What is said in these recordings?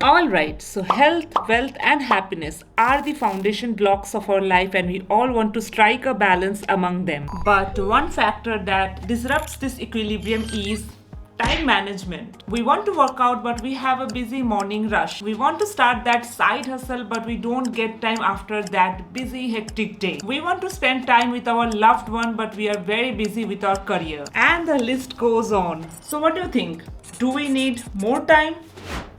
Alright, so health, wealth, and happiness are the foundation blocks of our life, and we all want to strike a balance among them. But one factor that disrupts this equilibrium is time management. We want to work out, but we have a busy morning rush. We want to start that side hustle, but we don't get time after that busy, hectic day. We want to spend time with our loved one, but we are very busy with our career. And the list goes on. So, what do you think? Do we need more time?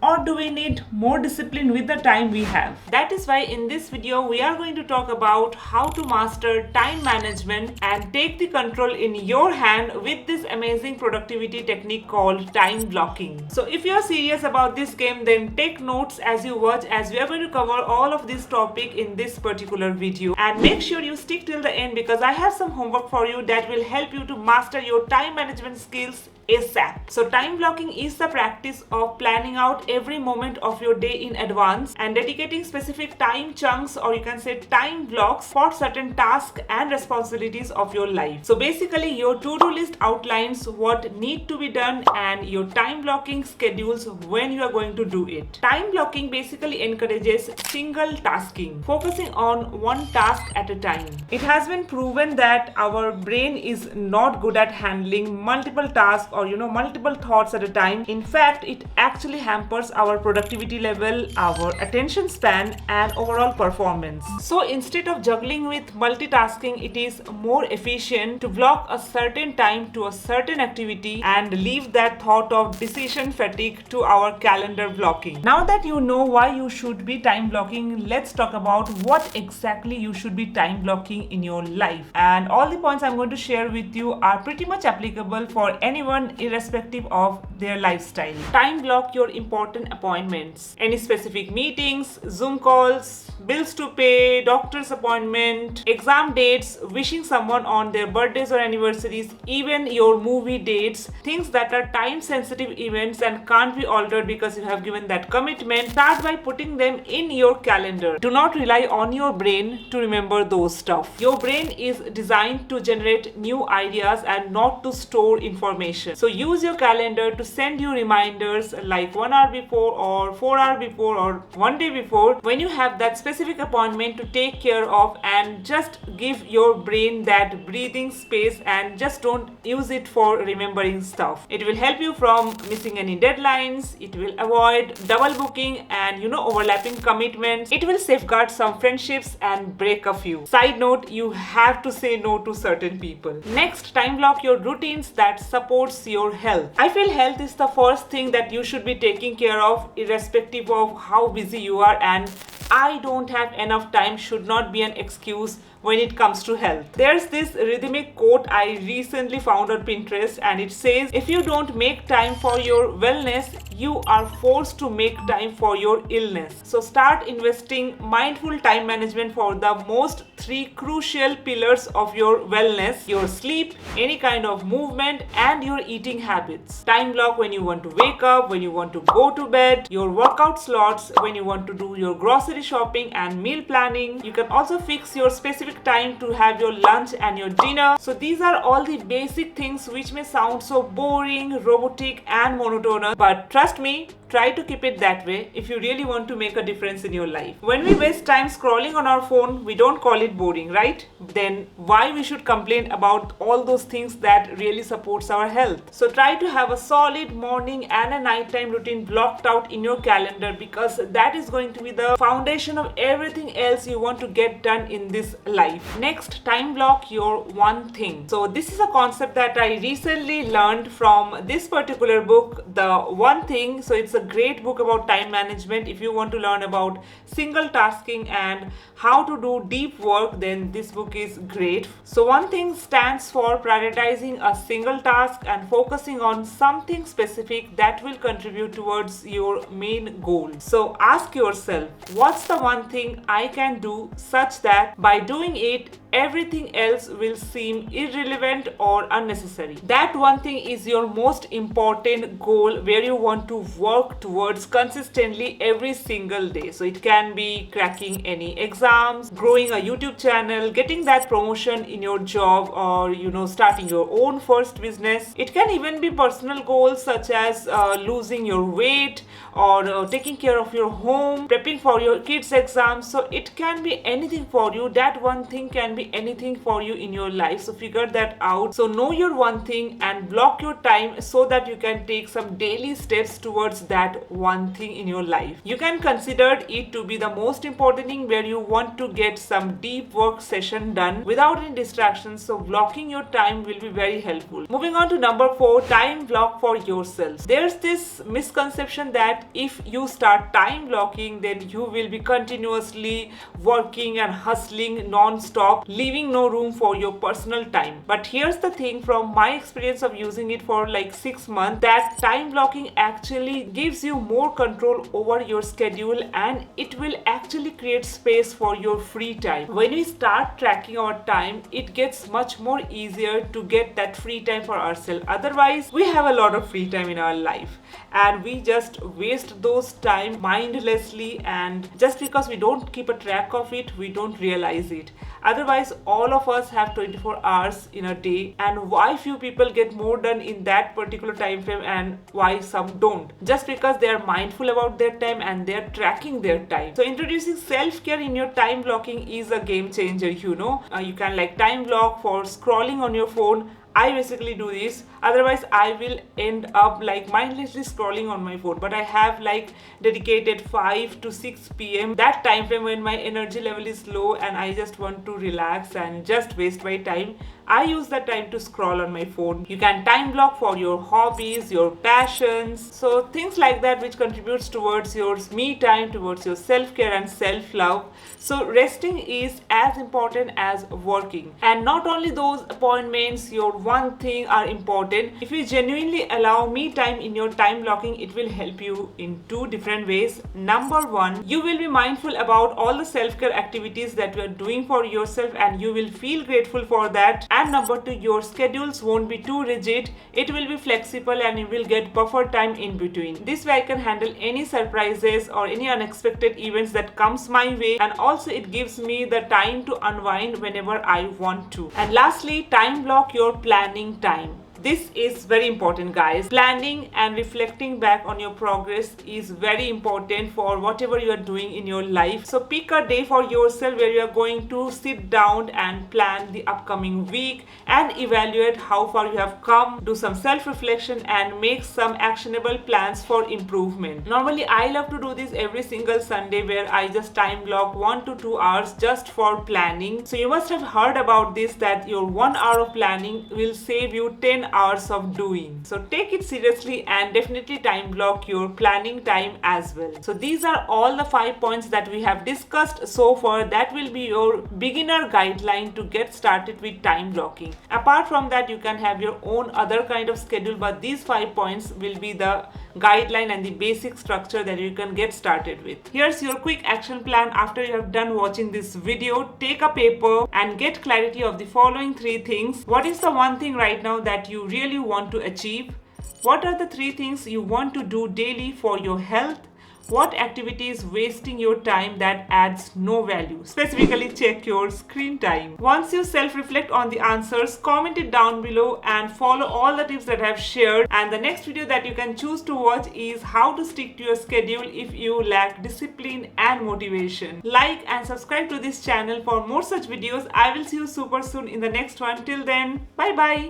Or do we need more discipline with the time we have? That is why in this video we are going to talk about how to master time management and take the control in your hand with this amazing productivity technique called time blocking. So if you are serious about this game, then take notes as you watch, as we are going to cover all of this topic in this particular video, and make sure you stick till the end because I have some homework for you that will help you to master your time management skills ASAP. So time blocking is the practice of planning out every moment of your day in advance and dedicating specific time chunks, or you can say time blocks, for certain tasks and responsibilities of your life. So basically your to-do list outlines what need to be done and your time blocking schedules when you are going to do it. Time blocking basically encourages single tasking, focusing on one task at a time. It has been proven that our brain is not good at handling multiple tasks or multiple thoughts at a time. In fact, it actually hampers our productivity level, our attention span, and overall performance. So instead of juggling with multitasking, it is more efficient to block a certain time to a certain activity and leave that thought of decision fatigue to our calendar blocking. Now that you know why you should be time blocking, let's talk about what exactly you should be time blocking in your life. And all the points I'm going to share with you are pretty much applicable for anyone irrespective of their lifestyle. Time block your important appointments, any specific meetings, Zoom calls, bills to pay, doctor's appointment, exam dates, wishing someone on their birthdays or anniversaries, even your movie dates, things that are time sensitive events and can't be altered because you have given that commitment. Start by putting them in your calendar. Do not rely on your brain to remember those stuff. Your brain is designed to generate new ideas and not to store information. So use your calendar to send you reminders like 1 hour before or 4 hours before or 1 day before when you have that specific appointment to take care of, and just give your brain that breathing space and just don't use it for remembering stuff. It will help you from missing any deadlines. It will avoid double booking and overlapping commitments. It will safeguard some friendships and break a few. Side note, you have to say no to certain people. Next, time block your routines that supports your health. I feel health is the first thing that you should be taking care of irrespective of how busy you are, and I don't have enough time should not be an excuse when it comes to health. There's this rhythmic quote I recently found on Pinterest, and it says, if you don't make time for your wellness, you are forced to make time for your illness. So start investing mindful time management for the most three crucial pillars of your wellness: your sleep, any kind of movement, and your eating habits. Time block when you want to wake up, when you want to go to bed, your workout slots, when you want to do your grocery shopping and meal planning. You can also fix your specific time to have your lunch and your dinner. So these are all the basic things which may sound so boring, robotic, and monotonous, but trust me, try to keep it that way if you really want to make a difference in your life. When we waste time scrolling on our phone, we don't call it boring, right? Then why we should complain about all those things that really supports our health? So try to have a solid morning and a nighttime routine blocked out in your calendar, because that is going to be the foundation of everything else you want to get done in this life. Next, time block your one thing. So this is a concept that I recently learned from this particular book, The One Thing. So it's a great book about time management. If you want to learn about single tasking and how to do deep work, then this book is great. So one thing stands for prioritizing a single task and focusing on something specific that will contribute towards your main goal. So ask yourself, what's the one thing I can do such that by doing doing it, everything else will seem irrelevant or unnecessary. That one thing is your most important goal where you want to work towards consistently every single day. So it can be cracking any exams, growing a YouTube channel, getting that promotion in your job, or starting your own first business. It can even be personal goals such as losing your weight, or taking care of your home, prepping for your kids' exams. So it can be anything for you. That one thing can be anything for you in your life. So figure that out. So know your one thing and block your time so that you can take some daily steps towards that one thing in your life. You can consider it to be the most important thing where you want to get some deep work session done without any distractions. So blocking your time will be very helpful. Moving on to number 4, time block for yourself. There's this misconception that if you start time blocking, then you will be continuously working and hustling non-stop, leaving no room for your personal time. But here's the thing, from my experience of using it for like 6 months, that time blocking actually gives you more control over your schedule, and it will actually create space for your free time. When we start tracking our time, it gets much more easier to get that free time for ourselves. Otherwise, we have a lot of free time in our life and we just waste those time mindlessly, and just because we don't keep a track of it, we don't realize it. Otherwise, all of us have 24 hours in a day, and why few people get more done in that particular time frame and why some don't? Just because they are mindful about their time and they are tracking their time. So introducing self-care in your time blocking is a game changer. You can like time block for scrolling on your phone. I basically do this, otherwise I will end up like mindlessly scrolling on my phone. But I have like dedicated 5 to 6 p.m. that time frame when my energy level is low and I just want to relax and just waste my time. I use that time to scroll on my phone. You can time block for your hobbies, your passions, so things like that which contributes towards your me time, towards your self-care and self-love. So resting is as important as working, and not only those appointments, your one thing are important. If you genuinely allow me time in your time blocking, it will help you in 2 different ways. Number 1, you will be mindful about all the self-care activities that you are doing for yourself and you will feel grateful for that. And number 2, your schedules won't be too rigid. It will be flexible and you will get buffer time in between. This way I can handle any surprises or any unexpected events that comes my way, and also it gives me the time to unwind whenever I want to. And lastly, time block your planning time. This is very important, guys. Planning and reflecting back on your progress is very important for whatever you are doing in your life. So pick a day for yourself where you are going to sit down and plan the upcoming week and evaluate how far you have come, do some self-reflection and make some actionable plans for improvement. Normally, I love to do this every single Sunday where I just time block 1 to 2 hours just for planning. So you must have heard about this, that your 1 hour of planning will save you 10 hours of doing. So take it seriously and definitely time block your planning time as well. So these are all the 5 points that we have discussed so far. That will be your beginner guideline to get started with time blocking. Apart from that, you can have your own other kind of schedule, but these 5 points will be the guideline and the basic structure that you can get started with. Here's your quick action plan after you have done watching this video. Take a paper and get clarity of the following 3 things. What is the one thing right now that you really want to achieve? What are the 3 things you want to do daily for your health? What activity is wasting your time that adds no value? Specifically, check your screen time. Once you self-reflect on the answers, comment it down below and follow all the tips that I have shared. And the next video that you can choose to watch is how to stick to your schedule if you lack discipline and motivation. Like and subscribe to this channel for more such videos. I will see you super soon in the next one. Till then, bye bye.